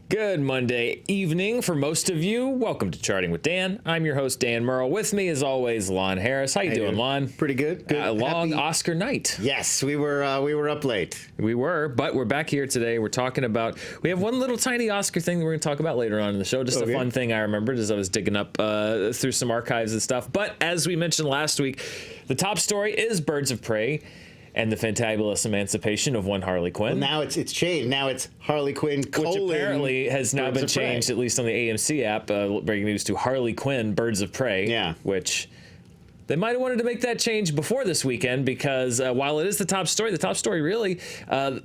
Good Monday evening for most of you. Welcome to Charting with Dan. I'm your host, Dan Murrell. With me, as always, Lon Harris. How you doing, Lon? Pretty good. Good. Long Oscar night. Yes, we were up late. We were, but we're back here today. We're talking about, we have one little tiny Oscar thing that we're going to talk about later on in the show. Just a fun thing I remembered as I was digging up through some archives and stuff. But as we mentioned last week, the top story is Birds of Prey and the fantabulous emancipation of one Harley Quinn. Well, now it's changed. Now it's Harley Quinn : which apparently has now been changed, at least on the AMC app. Breaking news to Harley Quinn: Birds of Prey. Yeah. Which they might have wanted to make that change before this weekend because while it is the top story really,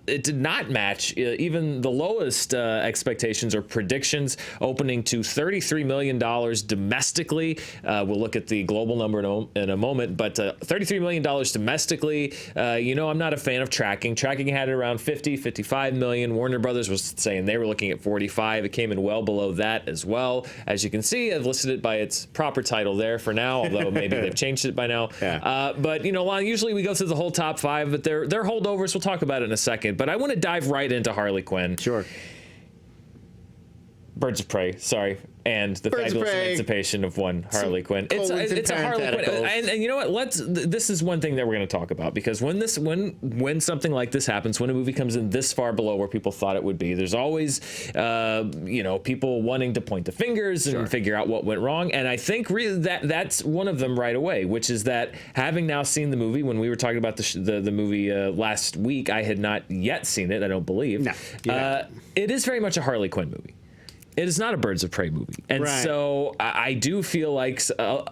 it did not match even the lowest expectations or predictions, opening to $33 million domestically. We'll look at the global number in a moment, but $33 million domestically. I'm not a fan of tracking. Tracking had it around 55 million. Warner Brothers was saying they were looking at 45. It came in well below that as well. As you can see, I've listed it by its proper title there for now, although maybe they've changed it by now. Yeah. But Lon, usually we go through the whole top five, but they're holdovers. We'll talk about it in a second. But I want to dive right into Harley Quinn. Sure. Birds of Prey, sorry, and the fabulous emancipation of one Harley Quinn. It's a Harley Quinn, and you know what? This is one thing that we're going to talk about, because when something like this happens, when a movie comes in this far below where people thought it would be, there's always people wanting to point the fingers and figure out what went wrong. And I think really that's one of them right away, which is that having now seen the movie, when we were talking about the movie last week, I had not yet seen it. I don't believe. No. It is very much a Harley Quinn movie. It is not a Birds of Prey movie. And so I do feel like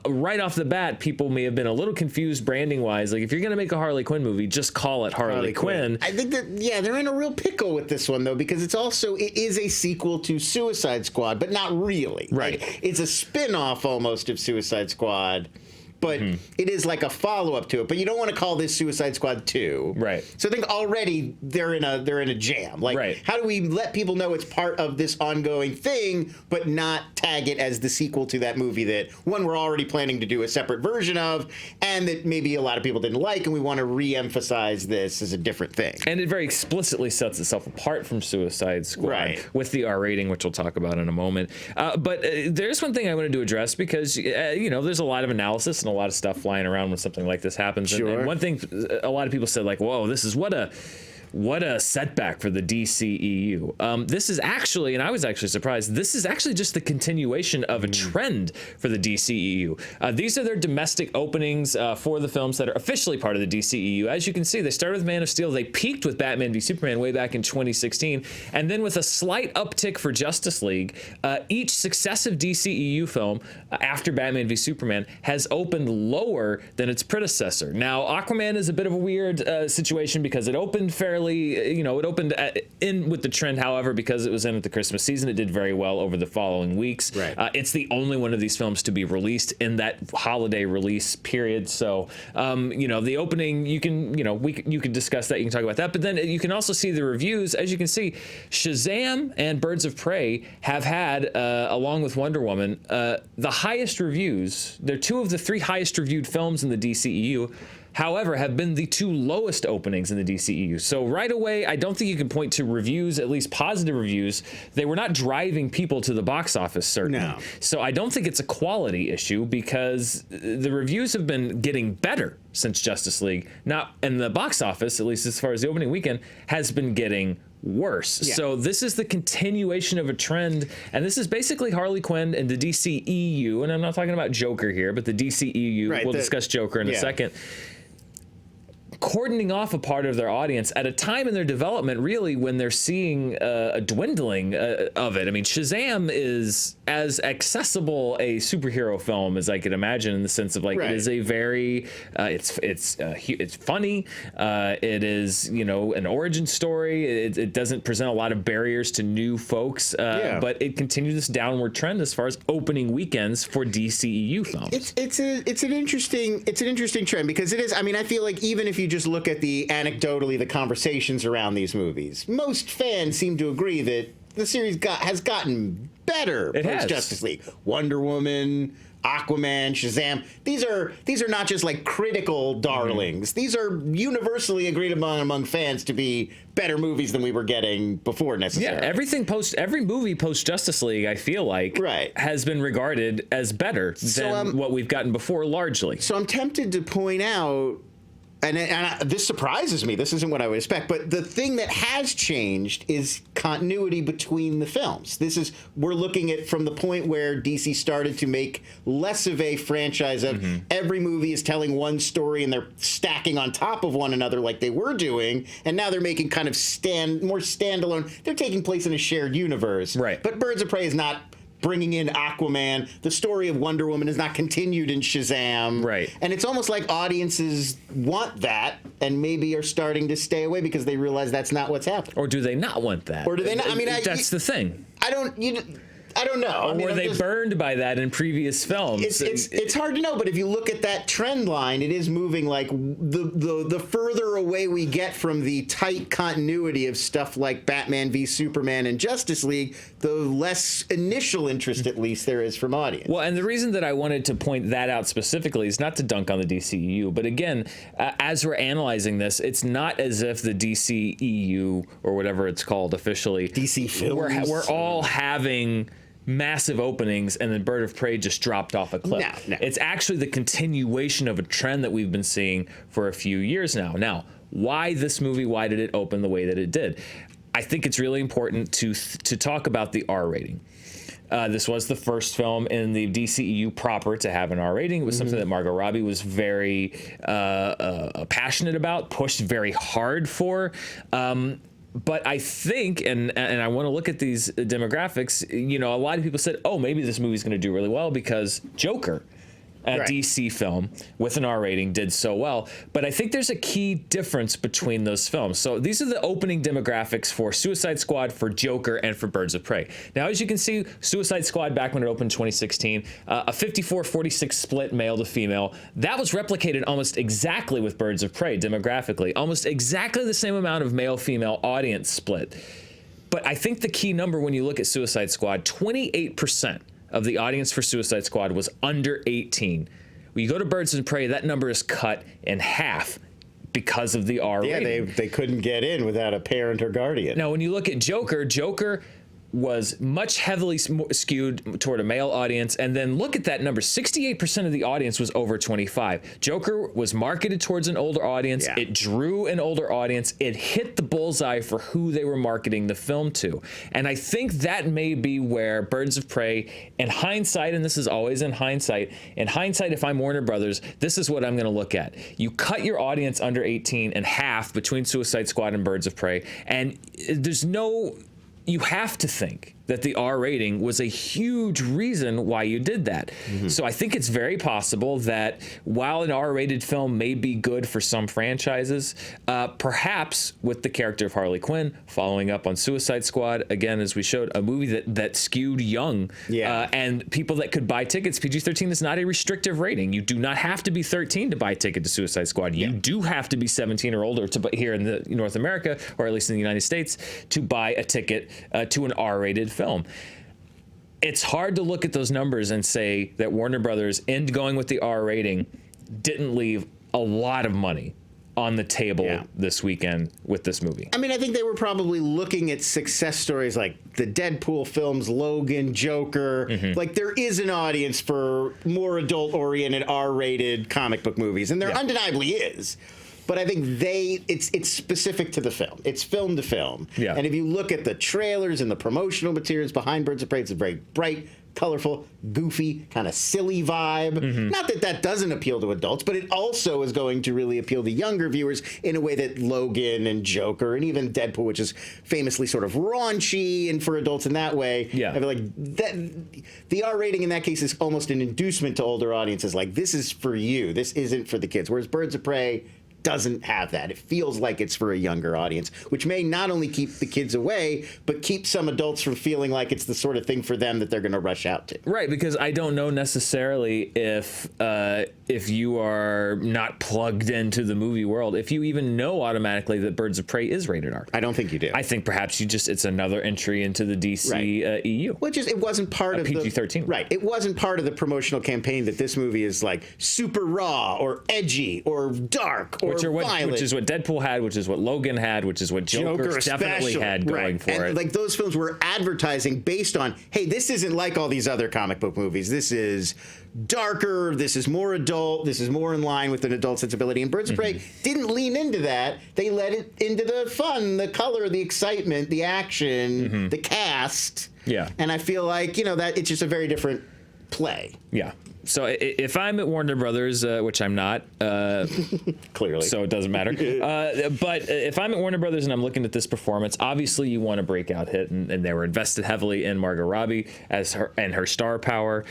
right off the bat, people may have been a little confused branding wise. Like, if you're going to make a Harley Quinn movie, just call it Harley Quinn. I think that, they're in a real pickle with this one, though, because it is a sequel to Suicide Squad, but not really. Right. Like, it's a spin-off almost of Suicide Squad. But it is like a follow-up to it. But you don't want to call this Suicide Squad 2. Right. So I think already they're in a jam. Like, how do we let people know it's part of this ongoing thing, but not tag it as the sequel to that movie that, one, we're already planning to do a separate version of, and that maybe a lot of people didn't like, and we want to re-emphasize this as a different thing. And it very explicitly sets itself apart from Suicide Squad with the R rating, which we'll talk about in a moment. But there's one thing I wanted to address, because, there's a lot of analysis and a lot of stuff flying around when something like this happens. And one thing a lot of people said, like, whoa, this is what a setback for the DCEU. This is actually, and I was actually surprised, this is actually just the continuation of a trend for the DCEU. These are their domestic openings for the films that are officially part of the DCEU. As you can see, they started with Man of Steel. They peaked with Batman v Superman way back in 2016. And then with a slight uptick for Justice League, each successive DCEU film after Batman v Superman has opened lower than its predecessor. Now, Aquaman is a bit of a weird situation, because it opened fairly, it opened in with the trend. However, because it was in at the Christmas season, it did very well over the following weeks. It's the only one of these films to be released in that holiday release period. So, the opening, you can discuss that. You can talk about that. But then you can also see the reviews. As you can see, Shazam and Birds of Prey have had, along with Wonder Woman, the highest reviews. They're two of the three highest reviewed films in the DCEU. However, have been the two lowest openings in the DCEU. So right away, I don't think you can point to reviews, at least positive reviews. They were not driving people to the box office, certainly. No. So I don't think it's a quality issue, because the reviews have been getting better since Justice League. Now, and the box office, at least as far as the opening weekend, has been getting worse. So this is the continuation of a trend, and this is basically Harley Quinn and the DCEU, and I'm not talking about Joker here, but the DCEU. We'll discuss Joker in a second. Cordoning off a part of their audience at a time in their development, really, when they're seeing a dwindling of it. I mean, Shazam is as accessible a superhero film as I could imagine, in the sense of, like, it is a very, it's funny. It is, an origin story. It doesn't present a lot of barriers to new folks, but it continues this downward trend as far as opening weekends for DCEU films. It's an interesting trend, because it is. I mean, I feel like even if you just look at the conversations around these movies, most fans seem to agree that the series has gotten better post Justice League. Wonder Woman, Aquaman, Shazam. These are not just like critical darlings. These are universally agreed among fans to be better movies than we were getting before necessarily. Yeah, every movie post Justice League, I feel like, has been regarded as better than what we've gotten before, largely. So I'm tempted to point out, and this surprises me. This isn't what I would expect. But the thing that has changed is continuity between the films. We're looking at from the point where DC started to make less of a franchise of every movie is telling one story and they're stacking on top of one another like they were doing. And now they're making kind of more standalone. They're taking place in a shared universe. Right. But Birds of Prey is not bringing in Aquaman. The story of Wonder Woman is not continued in Shazam. Right. And it's almost like audiences want that and maybe are starting to stay away because they realize that's not what's happening. Or do they not want that? Or do they not? I mean, that's the thing. I don't know. Or were they burned by that in previous films? It's hard to know, but if you look at that trend line, it is moving like the further away we get from the tight continuity of stuff like Batman v Superman and Justice League, the less initial interest, at least, there is from audience. Well, and the reason that I wanted to point that out specifically is not to dunk on the DCEU, but again, as we're analyzing this, it's not as if the DCEU, or whatever it's called officially, DC Films, we're all having massive openings and then Bird of Prey just dropped off a cliff. No. It's actually the continuation of a trend that we've been seeing for a few years now. Now, why this movie? Why did it open the way that it did? I think it's really important to talk about the R rating. This was the first film in the DCEU proper to have an R rating. It was something that Margot Robbie was very passionate about, pushed very hard for. But I think, and I want to look at these demographics, a lot of people said, oh, maybe this movie's going to do really well because Joker, a DC film with an R rating, did so well. But I think there's a key difference between those films. So these are the opening demographics for Suicide Squad, for Joker, and for Birds of Prey. Now, as you can see, Suicide Squad, back when it opened in 2016, a 54-46 split male to female. That was replicated almost exactly with Birds of Prey demographically. Almost exactly the same amount of male-female audience split. But I think the key number when you look at Suicide Squad, 28% of the audience for Suicide Squad was under 18. When you go to Birds of Prey, that number is cut in half because of the R rating. Yeah, they couldn't get in without a parent or guardian. Now, when you look at Joker was much heavily skewed toward a male audience. And then look at that number. 68% of the audience was over 25. Joker was marketed towards an older audience. Yeah. It drew an older audience. It hit the bullseye for who they were marketing the film to. And I think that may be where Birds of Prey, in hindsight, and this is always in hindsight, if I'm Warner Brothers, this is what I'm going to look at. You cut your audience under 18 in half between Suicide Squad and Birds of Prey. And you have to think that the R rating was a huge reason why you did that. So I think it's very possible that while an R-rated film may be good for some franchises, perhaps with the character of Harley Quinn following up on Suicide Squad, again, as we showed, a movie that skewed young, and people that could buy tickets. PG-13 is not a restrictive rating. You do not have to be 13 to buy a ticket to Suicide Squad. You do have to be 17 or older here in North America, or at least in the United States, to buy a ticket to an R-rated film. It's hard to look at those numbers and say that Warner Brothers, in going with the R rating, didn't leave a lot of money on the table this weekend with this movie. I mean, I think they were probably looking at success stories like the Deadpool films, Logan, Joker. Like, there is an audience for more adult-oriented R-rated comic book movies, and there undeniably is. But I think it's specific to the film. It's film to film. Yeah. And if you look at the trailers and the promotional materials behind Birds of Prey, it's a very bright, colorful, goofy, kind of silly vibe. Not that that doesn't appeal to adults, but it also is going to really appeal to younger viewers in a way that Logan and Joker and even Deadpool, which is famously sort of raunchy and for adults in that way. Yeah. I feel like the R rating in that case is almost an inducement to older audiences. Like, this is for you. This isn't for the kids. Whereas Birds of Prey doesn't have that. It feels like it's for a younger audience, which may not only keep the kids away, but keep some adults from feeling like it's the sort of thing for them that they're going to rush out to. Right, because I don't know necessarily if you are not plugged into the movie world, if you even know automatically that Birds of Prey is rated R. I don't think you do. I think perhaps it's another entry into the DCEU. Which is, it wasn't part of PG-13. Right. It wasn't part of the promotional campaign that this movie is like super raw or edgy or dark or violent. Which is what Deadpool had, which is what Logan had, which is what Joker definitely had going for it. Like those films were advertising based on, hey, this isn't like all these other comic book movies. This is darker, this is more adult, this is more in line with an adult sensibility. And Birds of Prey didn't lean into that. They let it into the fun, the color, the excitement, the action, the cast. Yeah. And I feel like, that it's just a very different play. Yeah. So if I'm at Warner Brothers, which I'm not, clearly, so it doesn't matter. But if I'm at Warner Brothers and I'm looking at this performance, obviously you want a breakout hit, and they were invested heavily in Margot Robbie as her star power.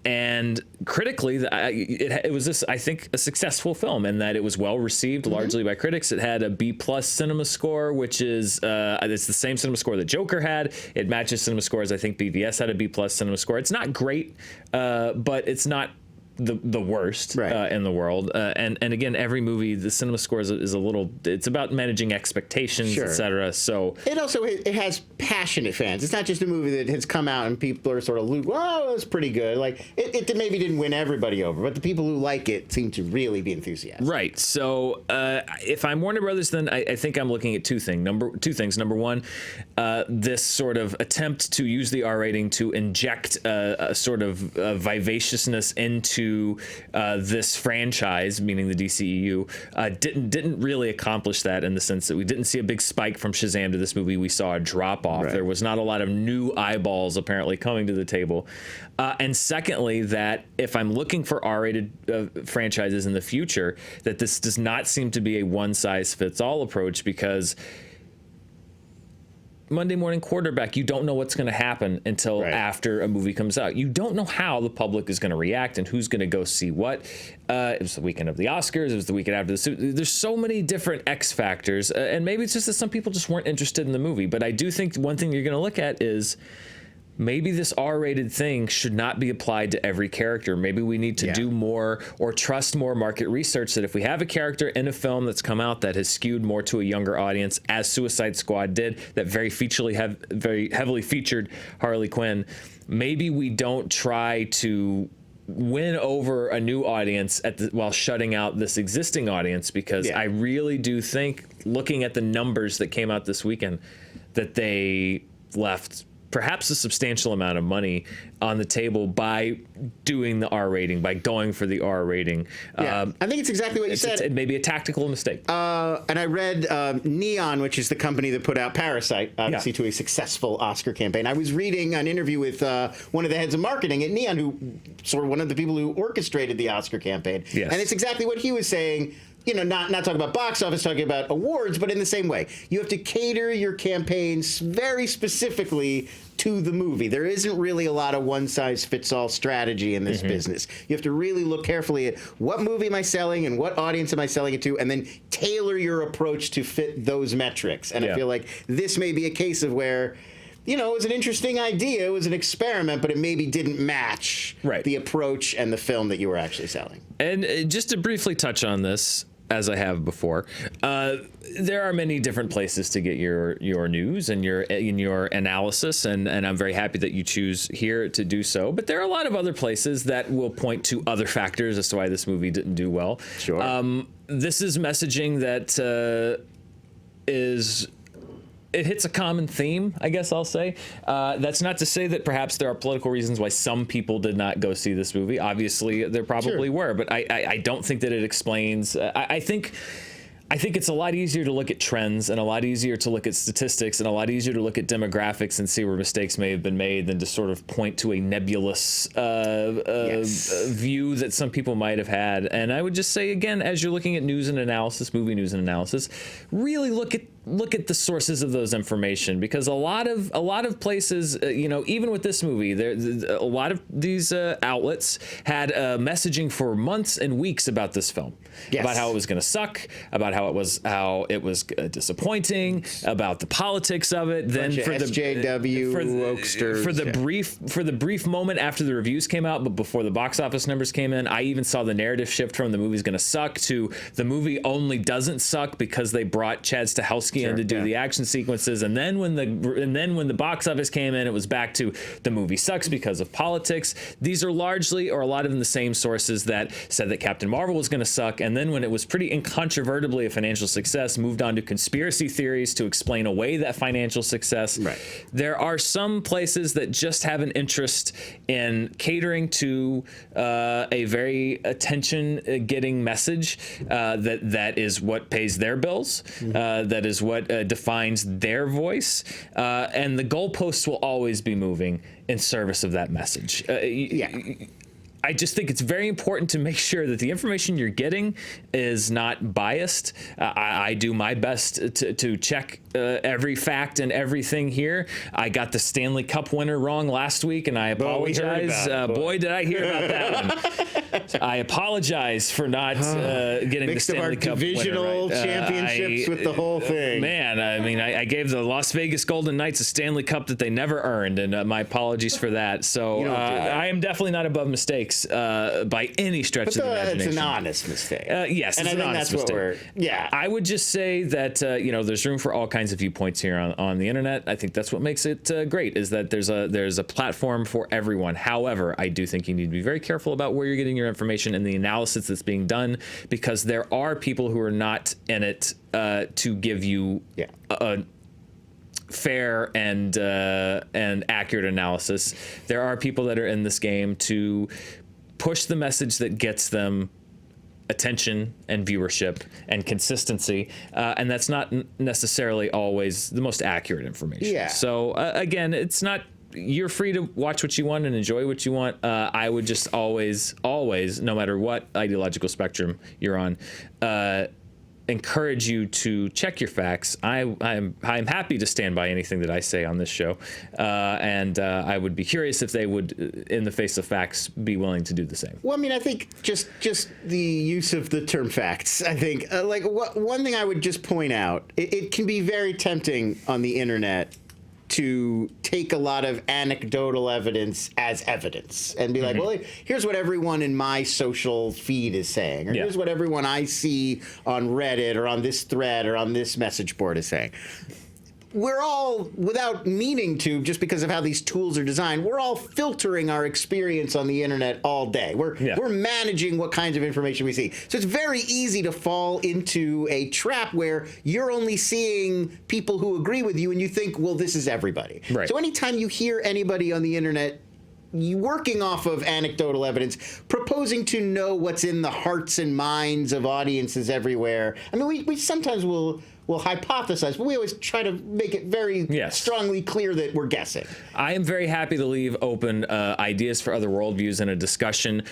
And critically, it was this, I think, a successful film in that it was well received largely by critics. It had a B+ cinema score, which is it's the same cinema score that Joker had. It matches cinema scores. I think BVS had a B+ cinema score. It's not great, but it's not the worst in the world. And again, every movie, the cinema score is a little, it's about managing expectations, etc. So it has passionate fans. It's not just a movie that has come out and people are sort of, oh, it's pretty good. Like it maybe didn't win everybody over, but the people who like it seem to really be enthusiastic. Right. So if I'm Warner Brothers, then I think I'm looking at two things. Number one, this sort of attempt to use the R rating to inject a sort of vivaciousness into this franchise, meaning the DCEU, didn't really accomplish that, in the sense that we didn't see a big spike from Shazam to this movie. We saw a drop off. There was not a lot of new eyeballs apparently coming to the table. And secondly, that if I'm looking for R-rated franchises in the future, that this does not seem to be a one-size-fits-all approach, because Monday morning quarterback, you don't know what's going to happen until after a movie comes out. You don't know how the public is going to react and who's going to go see what. It was the weekend of the Oscars. It was the weekend after the. There's so many different X factors, and maybe it's just that some people just weren't interested in the movie. But I do think one thing you're going to look at is, maybe this R-rated thing should not be applied to every character. Maybe we need to do more or trust more market research, that if we have a character in a film that's come out that has skewed more to a younger audience, as Suicide Squad did, that very heavily featured Harley Quinn, maybe we don't try to win over a new audience while shutting out this existing audience, because I really do think, looking at the numbers that came out this weekend, that they left perhaps a substantial amount of money on the table by doing the R rating, by going for the R rating. I think it's exactly what you said. It may be a tactical mistake. And I read Neon, which is the company that put out Parasite, obviously to a successful Oscar campaign. I was reading an interview with one of the heads of marketing at Neon, who sort of one of the people who orchestrated the Oscar campaign. And it's exactly what he was saying. Not talking about box office, talking about awards, but in the same way. You have to cater your campaigns very specifically to the movie. There isn't really a lot of one-size-fits-all strategy in this business. You have to really look carefully at what movie am I selling and what audience am I selling it to, and then tailor your approach to fit those metrics. And I feel like this may be a case of where, it was an interesting idea, it was an experiment, but it maybe didn't match the approach and the film that you were actually selling. And just to briefly touch on this, as I have before, there are many different places to get your news and your analysis, and I'm very happy that you choose here to do so. But there are a lot of other places that will point to other factors as to why this movie didn't do well. This is messaging that it hits a common theme, I guess I'll say. That's not to say that perhaps there are political reasons why some people did not go see this movie. Obviously, there probably were, but I don't think that it explains. I think it's a lot easier to look at trends, and a lot easier to look at statistics, and a lot easier to look at demographics and see where mistakes may have been made, than to sort of point to a nebulous view that some people might have had. And I would just say, again, as you're looking at news and analysis, movie news and analysis, really look at look at the sources of those information, because a lot of places, even with this movie, a lot of these outlets had messaging for months and weeks about this film, about how it was going to suck, about how it was disappointing, about the politics of it. Then for the SJW, for the brief moment after the reviews came out, but before the box office numbers came in, I even saw the narrative shift from the movie's going to suck to the movie only doesn't suck because they brought Chad Stahelski in to do the action sequences, and then when the box office came in, it was back to the movie sucks because of politics. These are largely, or a lot of them, the same sources that said that Captain Marvel was going to suck, and then when it was pretty incontrovertibly a financial success, moved on to conspiracy theories to explain away that financial success. There are some places that just have an interest in catering to a very attention-getting message that is what pays their bills, that is what defines their voice, and the goalposts will always be moving in service of that message. I just think it's very important to make sure that the information you're getting is not biased. I do my best to check every fact and everything here. I got the Stanley Cup winner wrong last week, and I apologize. Boy, did I hear about that one. I apologize for not getting the Stanley Cup winner right. Divisional championships with the whole thing. Man, I mean, I gave the Las Vegas Golden Knights a Stanley Cup that they never earned, and my apologies for that. So I am definitely not above mistakes by any stretch of the imagination. It's an honest mistake. Yes, and it's an honest mistake. I would just say that there's room for all kinds of viewpoints here on the internet. I think that's what makes it great, is that there's a platform for everyone. However, I do think you need to be very careful about where you're getting your information and the analysis that's being done, because there are people who are not in it to give you a fair and accurate analysis. There are people that are in this game to push the message that gets them attention and viewership and consistency, and that's not necessarily always the most accurate information. So again, it's not, you're free to watch what you want and enjoy what you want. I would just always, no matter what ideological spectrum you're on, encourage you to check your facts. I'm happy to stand by anything that I say on this show, and I would be curious if they would, in the face of facts, be willing to do the same. Well, I mean, I think just the use of the term facts, I think, one thing I would just point out, it can be very tempting on the internet to take a lot of anecdotal evidence as evidence and be like, well, here's what everyone in my social feed is saying, or here's what everyone I see on Reddit or on this thread or on this message board is saying. We're all, without meaning to, just because of how these tools are designed, we're all filtering our experience on the internet all day. We're managing what kinds of information we see. So it's very easy to fall into a trap where you're only seeing people who agree with you and you think, well, this is everybody. So anytime you hear anybody on the internet working off of anecdotal evidence, proposing to know what's in the hearts and minds of audiences everywhere, I mean, we sometimes will hypothesize, but we always try to make it very strongly clear that we're guessing. I am very happy to leave open ideas for other worldviews in a discussion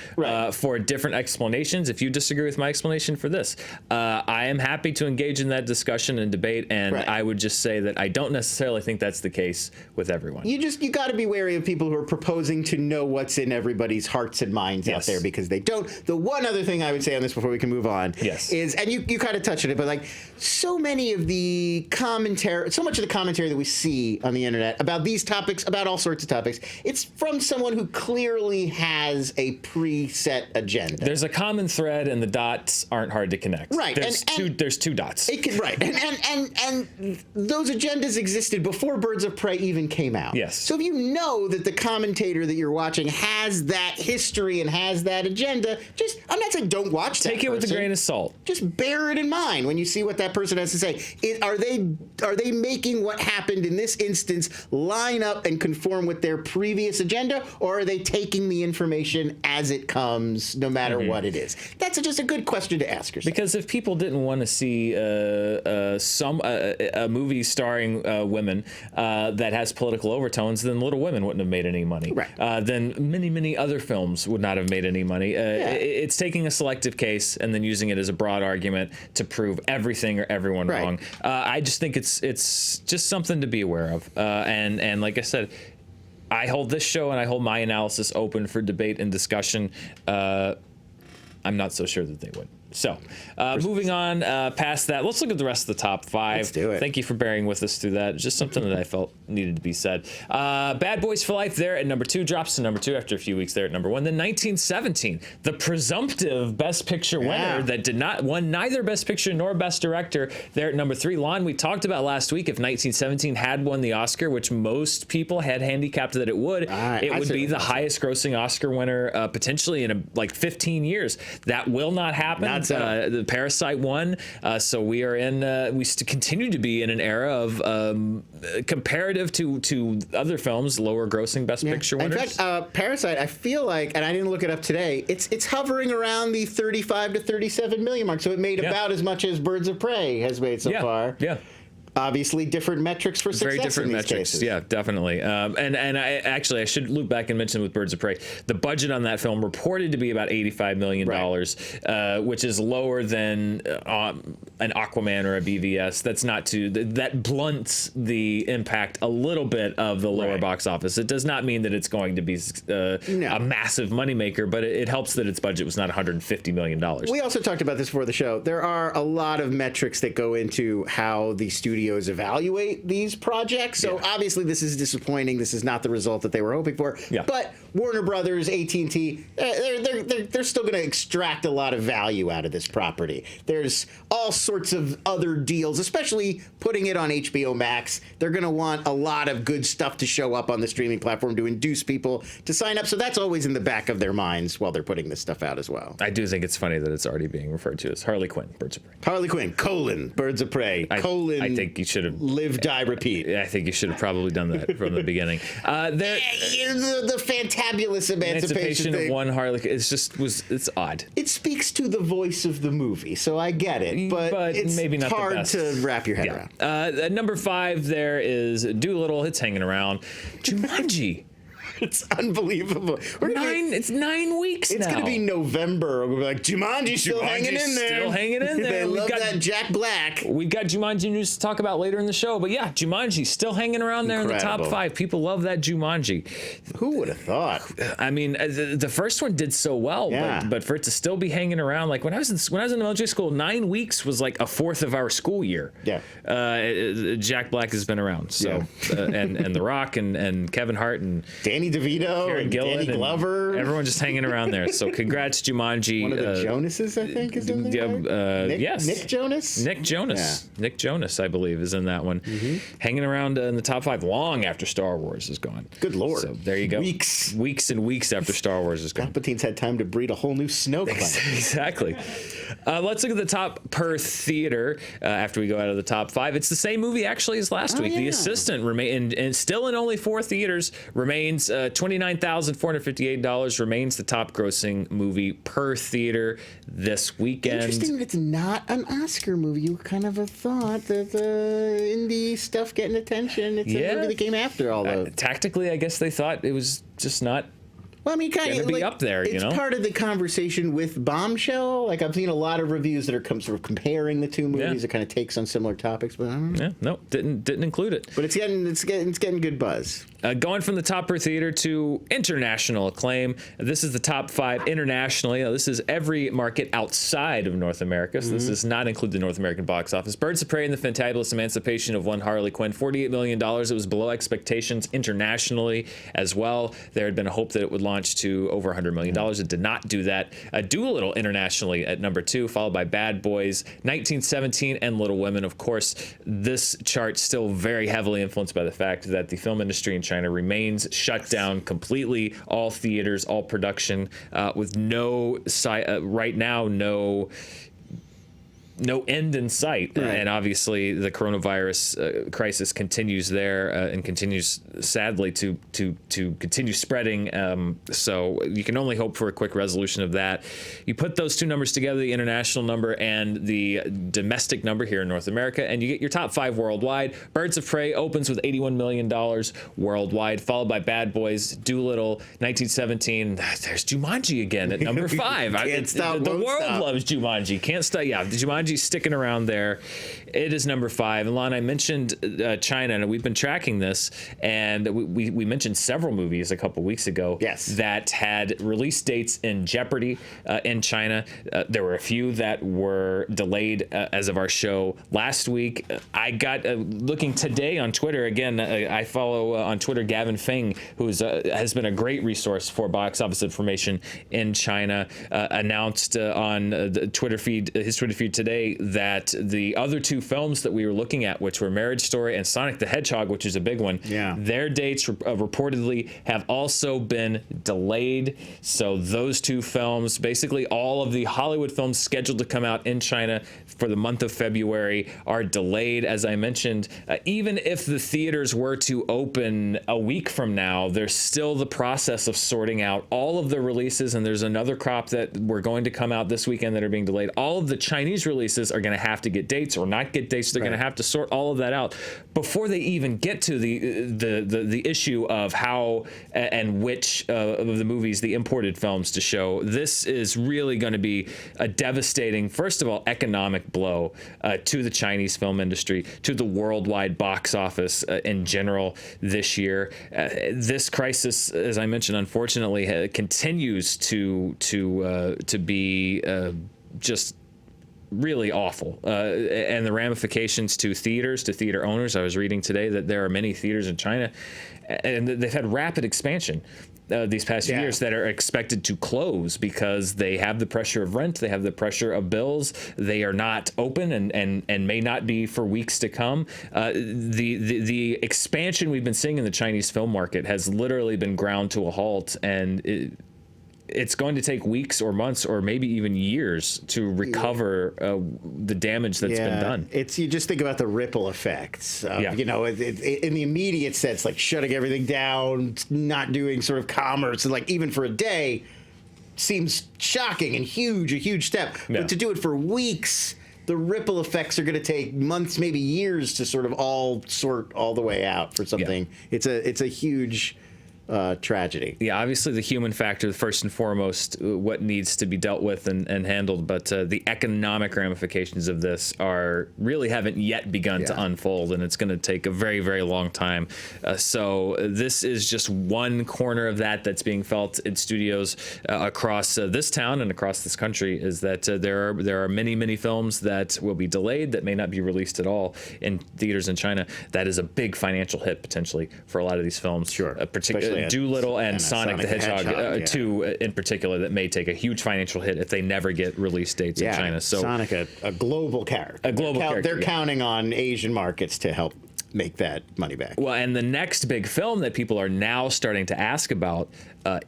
for different explanations. If you disagree with my explanation for this, I am happy to engage in that discussion and debate, and I would just say that I don't necessarily think that's the case with everyone. You got to be wary of people who are proposing to know what's in everybody's hearts and minds out there, because they don't. The one other thing I would say on this before we can move on is, and you kind of touched on it, but like so many of the commentary, so much of the commentary that we see on the internet about these topics, about all sorts of topics, it's from someone who clearly has a preset agenda. There's a common thread, and the dots aren't hard to connect. There's two dots. And those agendas existed before Birds of Prey even came out. So if you know that the commentator that you're watching has that history and has that agenda, I'm not saying don't watch that. Take it with a grain of salt. Just bear it in mind when you see what that person has to say. Are they making what happened in this instance line up and conform with their previous agenda, or are they taking the information as it comes, no matter what it is? That's just a good question to ask yourself. Because if people didn't want to see a movie starring women that has political overtones, then Little Women wouldn't have made any money. Then many other films would not have made any money. It's taking a selective case and then using it as a broad argument to prove everything or everyone wrong. wrong. I just think it's just something to be aware of. And like I said, I hold this show and I hold my analysis open for debate and discussion. I'm not so sure that they would. So, moving on past that, let's look at the rest of the top 5. Let's do it. Thank you for bearing with us through that. Just something that I felt needed to be said. Bad Boys for Life there at number 2, drops to number 2 after a few weeks there at number 1. Then 1917, the presumptive Best Picture winner that did not won neither Best Picture nor Best Director there at number 3. Lon, we talked about last week if 1917 had won the Oscar, which most people had handicapped that it would be the highest grossing Oscar winner potentially in 15 years. That will not happen. The Parasite won, so we are in. We continue to be in an era of comparative to other films, lower grossing Best Picture winners. In fact, Parasite, I feel like, and I didn't look it up today, it's hovering around the 35 to 37 million mark. So it made about as much as Birds of Prey has made so far. Yeah. Obviously, different metrics for success. Very different in these metrics. cases. Yeah, definitely. And I should loop back and mention with Birds of Prey, the budget on that film reported to be about $85 million, which is lower than an Aquaman or a BVS. That's not that blunts the impact a little bit of the lower box office. It does not mean that it's going to be a massive moneymaker, but it helps that its budget was not $150 million. We also talked about this before the show. There are a lot of metrics that go into how the studios evaluate these projects. So obviously this is disappointing. This is not the result that they were hoping for. Yeah. But Warner Brothers, AT&T, they're still going to extract a lot of value out of this property. There's all sorts of other deals, especially putting it on HBO Max. They're going to want a lot of good stuff to show up on the streaming platform to induce people to sign up. So that's always in the back of their minds while they're putting this stuff out as well. I do think it's funny that it's already being referred to as Harley Quinn, Birds of Prey. Harley Quinn, Birds of Prey, I think you should have live, die, repeat. I think you should have probably done that from the beginning. The fantabulous emancipation of one Harley. It's odd. It speaks to the voice of the movie, so I get it, but it's maybe not hard the best to wrap your head around. Number 5 there is Doolittle. It's hanging around. Jumanji. It's unbelievable. It's 9 weeks It's now. going to be November. We'll be like, Jumanji's still hanging in there. Still hanging in there. They love that Jack Black. We've got Jumanji news to talk about later in the show. But yeah, Jumanji's still hanging around there in the top 5. People love that Jumanji. Who would have thought? I mean, the first one did so well, but for it to still be hanging around, like when I was in elementary school, 9 weeks was like a fourth of our school year. Yeah. Jack Black has been around. So and The Rock and Kevin Hart and Danny DeVito and Danny Glover. Everyone just hanging around there. So congrats, Jumanji. One of the Jonases, I think, is in there. Yes. Nick Jonas? Nick Jonas. Yeah. Nick Jonas, I believe, is in that one. Mm-hmm. Hanging around in the top 5 long after Star Wars is gone. Good Lord. So there you go. Weeks and weeks after Star Wars is gone. Palpatine's had time to breed a whole new snow cloud. Exactly. Let's look at the top per theater after we go out of the top 5. It's the same movie actually as last week. The Assistant and still in only 4 theaters remains $29,458 remains the top grossing movie per theater this weekend. Interesting that it's not an Oscar movie. You kind of thought that indie stuff getting attention. It's a movie that came after all those. Tactically, I guess they thought it was just not. Well, I mean, kind of be up there, it's part of the conversation with Bombshell. Like, I've seen a lot of reviews that are sort of comparing the two movies. It kind of takes on similar topics, but I don't know. Yeah, no, didn't include it. But it's getting good buzz. Going from the top per theater to international acclaim. This is the top 5 internationally. Now, this is every market outside of North America, so this does not include the North American box office. Birds of Prey and the Fantabulous Emancipation of One Harley Quinn, $48 million. It was below expectations internationally as well. There had been a hope that it would launch to over $100 million. It did not do that. Doolittle internationally at number 2, followed by Bad Boys, 1917, and Little Women. Of course, this chart still very heavily influenced by the fact that the film industry in China remains shut down completely. All theaters, all production, with right now no end in sight. And obviously the coronavirus crisis continues there and continues sadly to continue spreading. So you can only hope for a quick resolution of that. You put those two numbers together, the international number and the domestic number here in North America, and you get your top 5 worldwide. Birds of Prey opens with $81 million worldwide, followed by Bad Boys, Doolittle, 1917. There's Jumanji again at number 5. Can't stop, the world stop. loves Jumanji. Can't stop. Yeah, Jumanji technology sticking around there. It is number 5. And Lon, I mentioned China, and we've been tracking this, and we mentioned several movies a couple weeks ago that had release dates in jeopardy in China. There were a few that were delayed as of our show last week. I got looking today on Twitter again. I follow on Twitter Gavin Feng, who has been a great resource for box office information in China. Announced on the Twitter feed, his Twitter feed today, that the other 2 films that we were looking at, which were Marriage Story and Sonic the Hedgehog, which is a big one, their dates reportedly have also been delayed. So those 2 films, basically all of the Hollywood films scheduled to come out in China for the month of February, are delayed. As I mentioned, even if the theaters were to open a week from now, there's still the process of sorting out all of the releases, and there's another crop that were going to come out this weekend that are being delayed. All of the Chinese releases are going to have to get dates or not get dates. They're going to have to sort all of that out before they even get to the issue of how and which of the movies, the imported films, to show. This is really going to be a devastating, first of all, economic blow to the Chinese film industry, to the worldwide box office in general this year. This crisis, as I mentioned, unfortunately, continues to be just really awful, and the ramifications to theaters, to theater owners. I was reading today that there are many theaters in China, and they've had rapid expansion these past few years that are expected to close because they have the pressure of rent, they have the pressure of bills, they are not open and may not be for weeks to come. The expansion we've been seeing in the Chinese film market has literally been ground to a halt, and it's going to take weeks or months or maybe even years to recover the damage that's been done. You just think about the ripple effects. You know, in the immediate sense, like shutting everything down, not doing sort of commerce, and like even for a day seems shocking and huge, a huge step. But to do it for weeks, the ripple effects are going to take months, maybe years to sort of all sort all the way out for something. It's a huge tragedy. Yeah, obviously the human factor, first and foremost, what needs to be dealt with and handled, but the economic ramifications of this really haven't yet begun to unfold, and it's going to take a very, very long time. So this is just one corner of that's being felt in studios across this town and across this country, is that there are many, many films that will be delayed, that may not be released at all in theaters in China. That is a big financial hit potentially for a lot of these films. Sure. Particularly Doolittle and Sonic the Hedgehog 2 in particular, that may take a huge financial hit if they never get release dates in China. So Sonic, a global character. A global character. They're counting on Asian markets to help make that money back. Well, and the next big film that people are now starting to ask about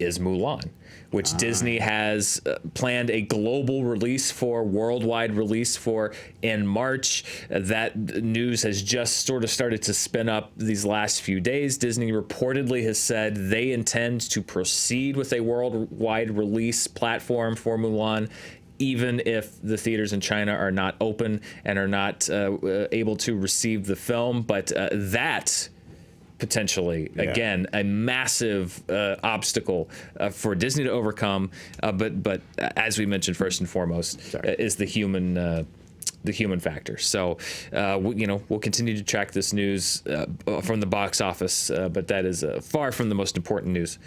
is Mulan, which Disney has planned a global release for, worldwide release for, in March. That news has just sort of started to spin up these last few days. Disney reportedly has said they intend to proceed with a worldwide release platform for Mulan, even if the theaters in China are not open and are not able to receive the film. But that potentially, again, a massive obstacle for Disney to overcome. But as we mentioned, first and foremost, is the human factor. So, we'll continue to track this news from the box office, but that is far from the most important news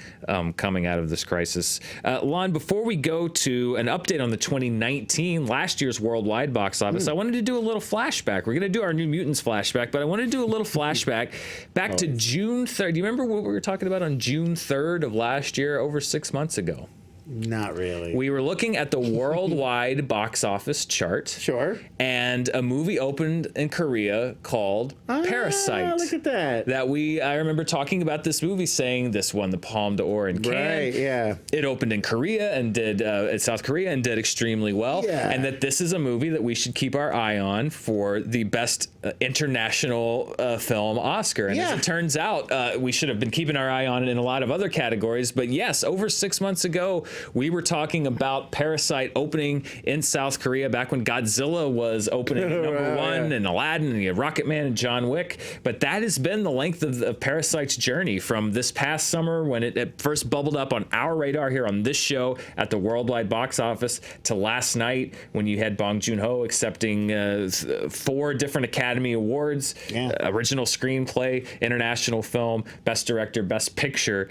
coming out of this crisis. Lon, before we go to an update on the 2019, last year's worldwide box office, I wanted to do a little flashback. We're going to do our New Mutants flashback, but I wanted to do a little flashback back to June 3rd. Do you remember what we were talking about on June 3rd of last year, over 6 months ago? Not really. We were looking at the worldwide box office chart. Sure. And a movie opened in Korea called Parasite. Look at that. I remember talking about this movie, saying this won the Palme d'Or in Cannes. Right, yeah. It opened in Korea and did, in South Korea, and did extremely well. Yeah. And that this is a movie that we should keep our eye on for the best international film Oscar. And as it turns out, we should have been keeping our eye on it in a lot of other categories. But yes, over 6 months ago, We were talking about Parasite opening in South Korea back when Godzilla was opening at number one, and Aladdin, and you had Rocket Man and John Wick. But that has been the length of Parasite's journey from this past summer when it first bubbled up on our radar here on this show at the worldwide box office, to last night when you had Bong Joon-ho accepting 4 different Academy Awards, original screenplay, international film, best director, best picture,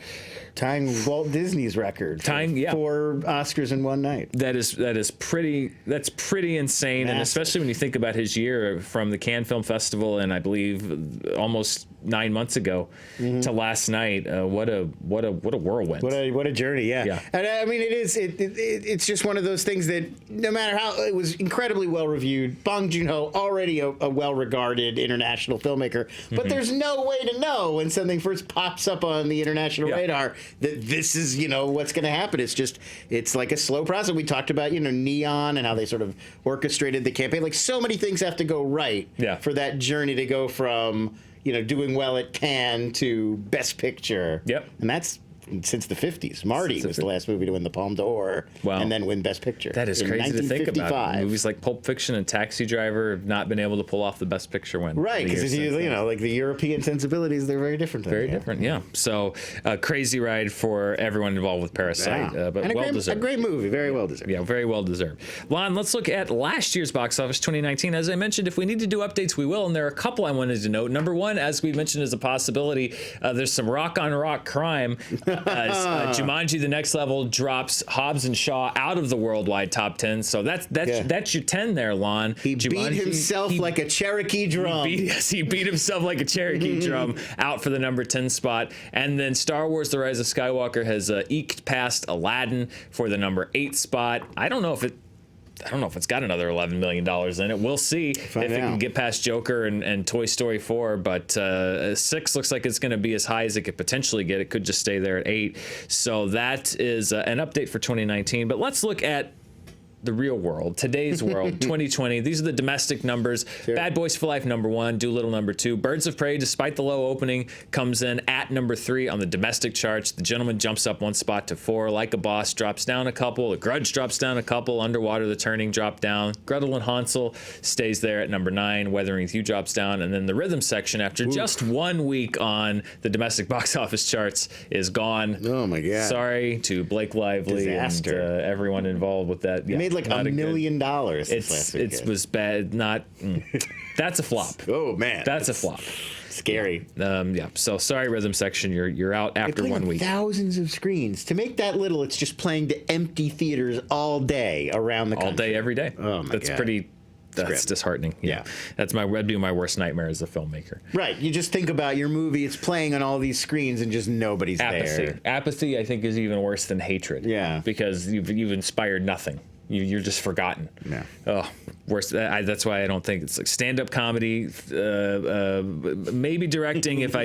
tying Walt Disney's record for 4 Oscars in one night. That's pretty insane. Massive. And especially when you think about his year from the Cannes Film Festival, and I believe almost 9 months ago to last night. What a whirlwind. What a journey. Yeah. And I mean, it's just one of those things that no matter how it was incredibly well reviewed, Bong Joon-ho already a well-regarded international filmmaker, but there's no way to know when something first pops up on the international radar that this is, what's going to happen. It's like a slow process. We talked about, Neon and how they sort of orchestrated the campaign. Like, so many things have to go right for that journey to go from, doing well at Cannes to Best Picture. Yep. And that's since the 50s. Marty was the last movie to win the Palme d'Or and then win Best Picture. That is crazy to think about. Movies like Pulp Fiction and Taxi Driver have not been able to pull off the Best Picture win. Right, because like the European sensibilities, they're very different. Very different, yeah. So crazy ride for everyone involved with Parasite, but and well-deserved. A great movie, very well-deserved. Yeah, very well-deserved. Lon, let's look at last year's box office, 2019. As I mentioned, if we need to do updates, we will, and there are a couple I wanted to note. Number one, as we mentioned as a possibility, there's some rock-on-rock crime. Jumanji: The Next Level drops Hobbs and Shaw out of the worldwide top 10. So that's your 10 there, Lon. He beat himself like a Cherokee drum. He beat himself like a Cherokee drum out for the number 10 spot. And then Star Wars: The Rise of Skywalker has eked past Aladdin for the number 8 spot. I don't know if it's got another $11 million in it. We'll see if it can get past Joker and Toy Story 4. But 6 looks like it's going to be as high as it could potentially get. It could just stay there at 8. So that is an update for 2019. But let's look at the real world, today's world, 2020. These are the domestic numbers. Sure. Bad Boys for Life, number 1. Doolittle, number 2. Birds of Prey, despite the low opening, comes in at number 3 on the domestic charts. The Gentleman jumps up 1 spot to 4. Like a Boss drops down a couple. The Grudge drops down a couple. Underwater, The Turning dropped down. Gretel and Hansel stays there at number 9. Weathering with You drops down. And then the rhythm section, after just 1 week on the domestic box office charts, is gone. Oh, my God. Sorry to Blake Lively and everyone involved with that. Yeah. Like $1 million. It was bad. That's a flop. Oh man, that's a flop. Scary. So sorry, rhythm section. You're out after 1 week. Thousands of screens to make that little. It's just playing to empty theaters all day around the country. All day, every day. Oh my God. That's disheartening. Yeah. That'd be my worst nightmare as a filmmaker. Right. You just think about your movie, it's playing on all these screens and just nobody's there. Apathy, I think, is even worse than hatred. Yeah. Because you've inspired nothing. You're just forgotten. Yeah. Oh, worse. That's why I don't think it's like stand-up comedy. Maybe directing if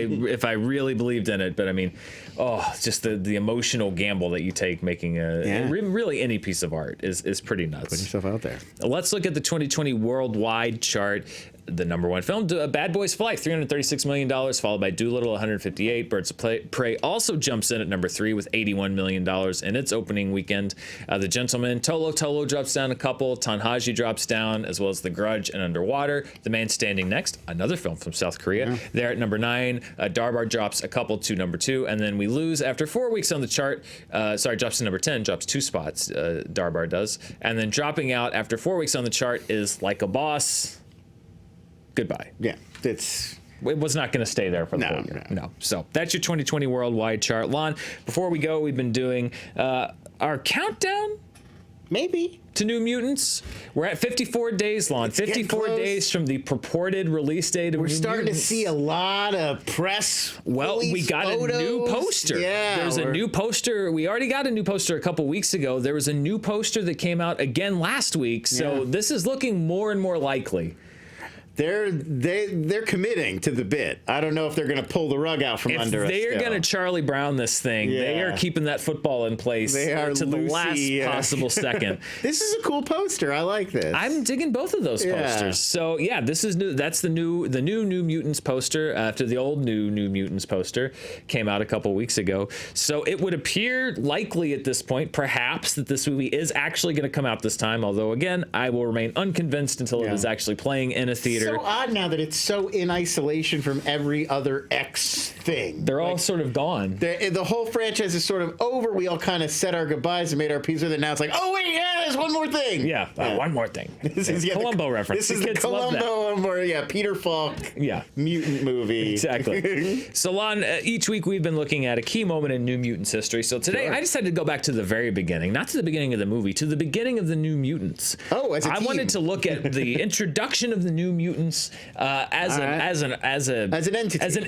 I really believed in it. But I mean, just the emotional gamble that you take making really any piece of art is pretty nuts. Put yourself out there. Let's look at the 2020 worldwide chart. The number 1 film, Bad Boys for Life, $336 million, followed by Doolittle, $158. Birds of Prey also jumps in at number 3 with $81 million in its opening weekend. The Gentleman, Tolo drops down a couple. Tanhaji drops down, as well as The Grudge and Underwater. The Man Standing Next, another film from South Korea, there at number 9. Darbar drops a couple to number 2, and then we lose after 4 weeks on the chart. Drops to number 10, drops 2 spots. Darbar does, and then dropping out after 4 weeks on the chart is Like a Boss. Goodbye. Yeah, it was not going to stay there for the whole year. No. So that's your 2020 worldwide chart. Lon, before we go, we've been doing our countdown. Maybe. To New Mutants. We're at 54 days, Lon. 54 days from the purported release date of New Mutants. We're starting to see a lot of press. Well, we got a new poster. Yeah. There's a new poster. We already got a new poster a couple weeks ago. There was a new poster that came out again last week. So this is looking more and more likely. they're committing to the bit. I don't know if they're going to pull the rug out from under us. They're going to Charlie Brown this thing. Yeah. They are keeping that football in place to the last possible second. This is a cool poster. I like this. I'm digging both of those posters. So yeah, this is new. That's the new New Mutants poster after the old New Mutants poster came out a couple weeks ago. So it would appear likely at this point, perhaps, that this movie is actually going to come out this time. Although again, I will remain unconvinced until it is actually playing in a theater. So odd now that it's so in isolation from every other X thing. They're all sort of gone. The whole franchise is sort of over. We all kind of said our goodbyes and made our peace with it. Now it's like, oh wait, there's one more thing. Yeah, one more thing. This is Columbo reference. This is the Columbo, Peter Falk mutant movie. Exactly. So, Lon, each week we've been looking at a key moment in New Mutants history. So today I decided to go back to the very beginning, not to the beginning of the movie, to the beginning of the New Mutants. Oh, as a team. I wanted to look at the introduction of the New Mutants as an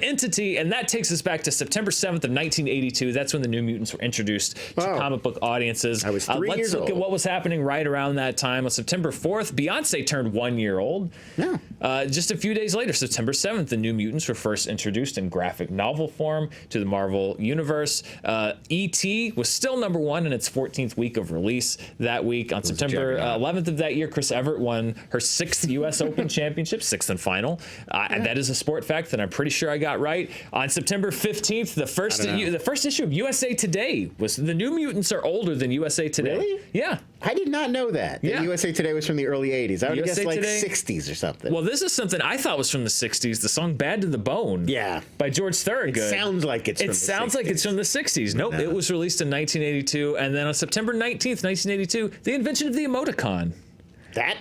entity, and that takes us back to September 7th of 1982. That's when the New Mutants were introduced to comic book audiences. I was 3 years old. Let's look at what was happening right around that time. On September 4th, Beyonce turned 1 year old. Yeah. Just a few days later, September 7th, the New Mutants were first introduced in graphic novel form to the Marvel Universe. E.T. was still #1 in its 14th week of release that week. On September 11th of that year, Chris Evert won her 6th U.S. Open championship, 6th and final. And that is a sport fact that I'm pretty sure I got right. On September 15th, the first issue of USA Today was the New Mutants are older than USA Today. Really? Yeah. I did not know that. Yeah. USA Today was from the early 80s. I would have guessed like Today, 60s or something. Well, this is something I thought was from the 60s. The song Bad to the Bone by George Thorogood. It sounds like it's from the 60s. It sounds like it's from the 60s. Nope, it was released in 1982. And then on September 19th, 1982, the invention of the emoticon. That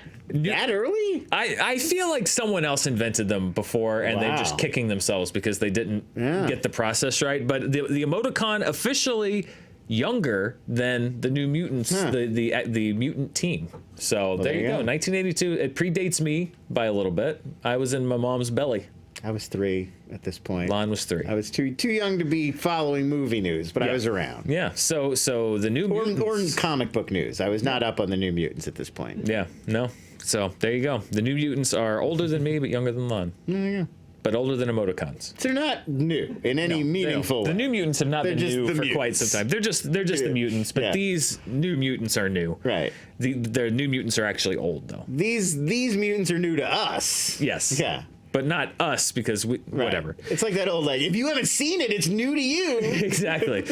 early? I feel like someone else invented them before, and they're just kicking themselves because they didn't get the process right. But the emoticon officially younger than the New Mutants, the mutant team. So there you go. 1982. It predates me by a little bit. I was in my mom's belly. I was 3 at this point. Lon was 3. I was too young to be following movie news, but I was around. Yeah. So the New Mutants or comic book news. I was not up on the New Mutants at this point. Yeah. No. So there you go. The New Mutants are older than me, but younger than Lon. Yeah. But older than emoticons. They're not new in any meaningful way. The New Mutants have not been new for quite some time. They're just the mutants, but these New Mutants are new. Right. The New Mutants are actually old, though. These mutants are new to us. Yes. Yeah. But not us, because whatever. It's like that old, if you haven't seen it, it's new to you. Exactly.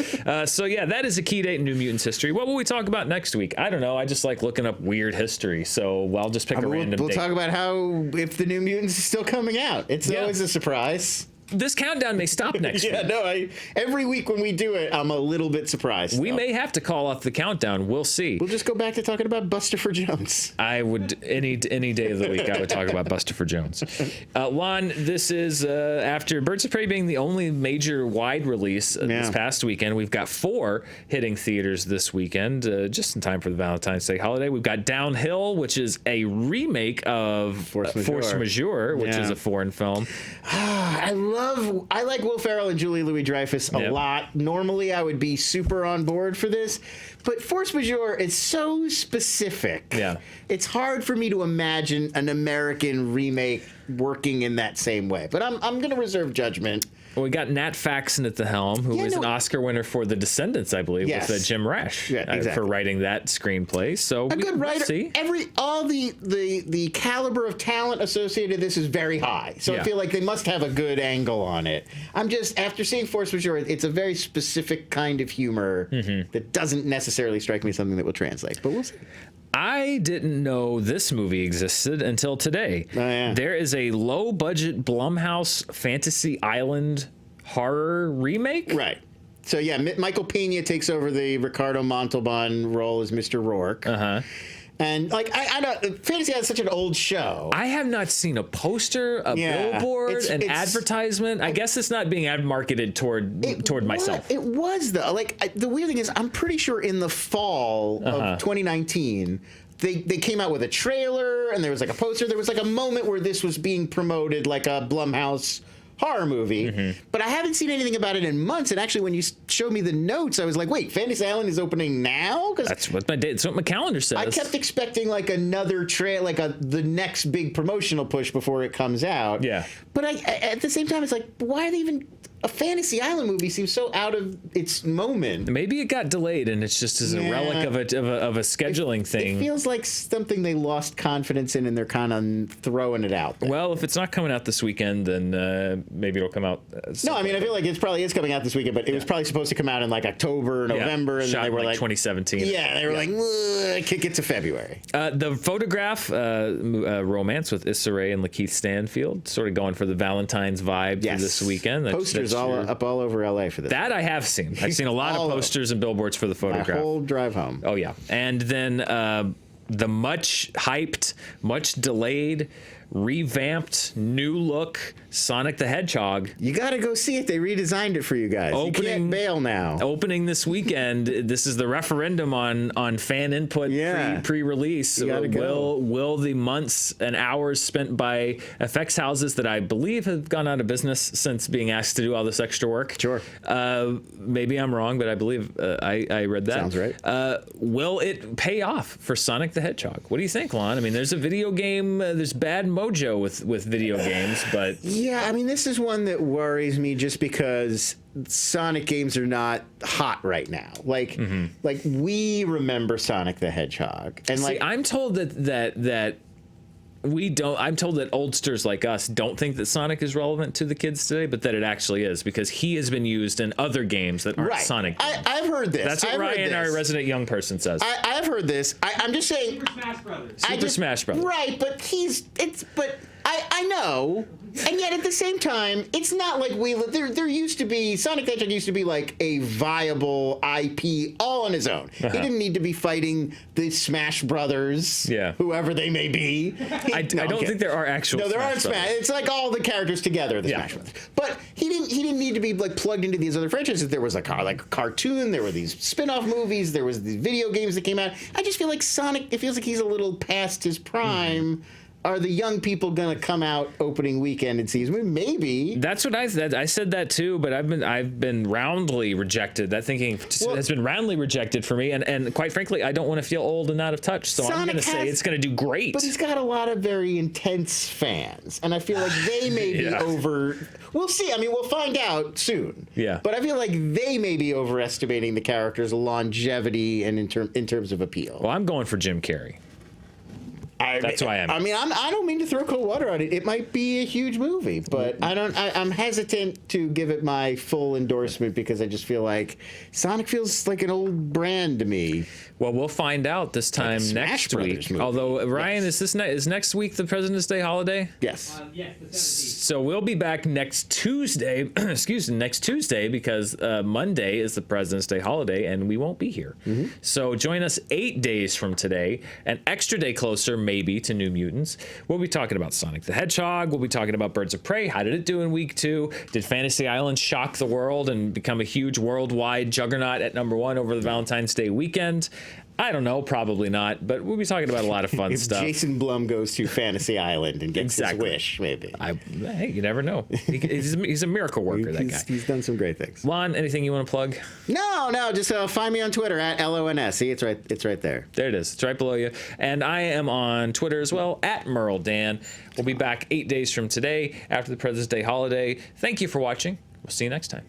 So yeah, that is a key date in New Mutants history. What will we talk about next week? I don't know. I just like looking up weird history. So I'll just pick a random date. We'll talk about if the New Mutants is still coming out. It's always a surprise. This countdown may stop next week. Every week when we do it, I'm a little bit surprised. We may have to call off the countdown. We'll see. We'll just go back to talking about Buster Jones. I would, any day of the week, I would talk about Buster Jones. Lon, this is after Birds of Prey being the only major wide release this past weekend. We've got 4 hitting theaters this weekend, just in time for the Valentine's Day holiday. We've got Downhill, which is a remake of Force Majeure, which is a foreign film. I like Will Ferrell and Julie Louis-Dreyfus a lot. Normally, I would be super on board for this, but Force Majeure is so specific. Yeah, it's hard for me to imagine an American remake working in that same way. But I'm going to reserve judgment. Well, we got Nat Faxon at the helm, who was an Oscar winner for The Descendants, I believe, with Jim Rash for writing that screenplay. So a good writer. See. All the caliber of talent associated with this is very high. So I feel like they must have a good angle on it. I'm just, after seeing Force Majeure, it's a very specific kind of humor that doesn't necessarily strike me as something that will translate. But we'll see. I didn't know this movie existed until today. Oh, yeah. There is a low-budget Blumhouse Fantasy Island horror remake? Right. So, yeah, Michael Pena takes over the Ricardo Montalban role as Mr. Rourke. Uh-huh. And, I don't... Fantasy Island is such an old show. I have not seen a poster, a billboard, an advertisement. I guess it's not being marketed toward myself. It was, though. The weird thing is, I'm pretty sure in the fall of 2019... They came out with a trailer, and there was a poster. There was a moment where this was being promoted like a Blumhouse horror movie, but I haven't seen anything about it in months. And actually, when you showed me the notes, I was like, wait, Fantasy Island is opening now? That's what my calendar says. I kept expecting like another trail, like the next big promotional push before it comes out. Yeah. But at the same time, it's like, why are they even... A Fantasy Island movie seems so out of its moment. Maybe it got delayed, and it's just as a relic of a scheduling thing. It feels like something they lost confidence in, and they're kind of throwing it out there. Well, if it's not coming out this weekend, then maybe it'll come out. No, I mean, I feel like it probably is coming out this weekend, but it was probably supposed to come out in like October, November, and then they were like 2017. Yeah, they were like, kick it to February. The Photograph romance with Issa Rae and Lakeith Stanfield, sort of going for the Valentine's vibe for this weekend. Posters up all over LA for this. That I have seen. I've seen a lot of posters and billboards for the Photograph. My whole drive home. Oh yeah, and then the much hyped, much delayed, revamped, new look Sonic the Hedgehog. You got to go see it. They redesigned it for you guys. You can't bail now. Opening this weekend. This is the referendum on fan input pre-release. Will the months and hours spent by effects houses that I believe have gone out of business since being asked to do all this extra work? Sure. Maybe I'm wrong, but I believe I read that. Sounds right. Will it pay off for Sonic the Hedgehog? What do you think, Lon? I mean, there's a video game. There's bad mojo with video games, but yeah, I mean, this is one that worries me just because Sonic games are not hot right now. Like we remember Sonic the Hedgehog, and I'm told that we don't. I'm told that oldsters like us don't think that Sonic is relevant to the kids today, but that it actually is because he has been used in other games that aren't Sonic. I've heard this. That's what Ryan, our resident young person, says. I've heard this. I'm just saying. Super Smash Brothers. Super Smash Brothers. Right, but I know, and yet at the same time, it's not like there used to be Sonic the Hedgehog used to be like a viable IP all on his own. He didn't need to be fighting the Smash Brothers, whoever they may be. I don't think there are actual. No, there aren't Smash. It's like all the characters together, the Smash Brothers. But he didn't need to be like plugged into these other franchises. There was like a cartoon. There were these spin-off movies. There was the video games that came out. I just feel like Sonic. It feels like he's a little past his prime. Are the young people going to come out opening weekend and see his movie? Maybe. That's what I said. I said that too, but I've been roundly rejected. That thinking has been roundly rejected for me, and quite frankly, I don't want to feel old and out of touch. So I'm going to say it's going to do great. But he's got a lot of very intense fans, and I feel like they may be over. We'll see. I mean, we'll find out soon. Yeah. But I feel like they may be overestimating the character's longevity and in terms of appeal. Well, I'm going for Jim Carrey. That's who I am. I mean, I don't mean to throw cold water on it. It might be a huge movie, but I'm hesitant to give it my full endorsement because I just feel like Sonic feels like an old brand to me. Well, we'll find out this time next week. Movie. Although Ryan, is next week the President's Day holiday? Yes. Yes. The 17th. So we'll be back next Tuesday. Next Tuesday because Monday is the President's Day holiday, and we won't be here. So join us 8 days from today, an extra day closer, maybe, to New Mutants. We'll be talking about Sonic the Hedgehog. We'll be talking about Birds of Prey. How did it do in week 2? Did Fantasy Island shock the world and become a huge worldwide juggernaut at #1 over the Valentine's Day weekend? I don't know, probably not, but we'll be talking about a lot of fun stuff. Jason Blum goes to Fantasy Island and gets his wish, maybe. Hey, you never know. He's a miracle worker, that guy. He's done some great things. Lon, anything you want to plug? No, just find me on Twitter at LONS. See, it's right there. There it is. It's right below you. And I am on Twitter as well, at Murrell Dan. We'll be back 8 days from today after the President's Day holiday. Thank you for watching. We'll see you next time.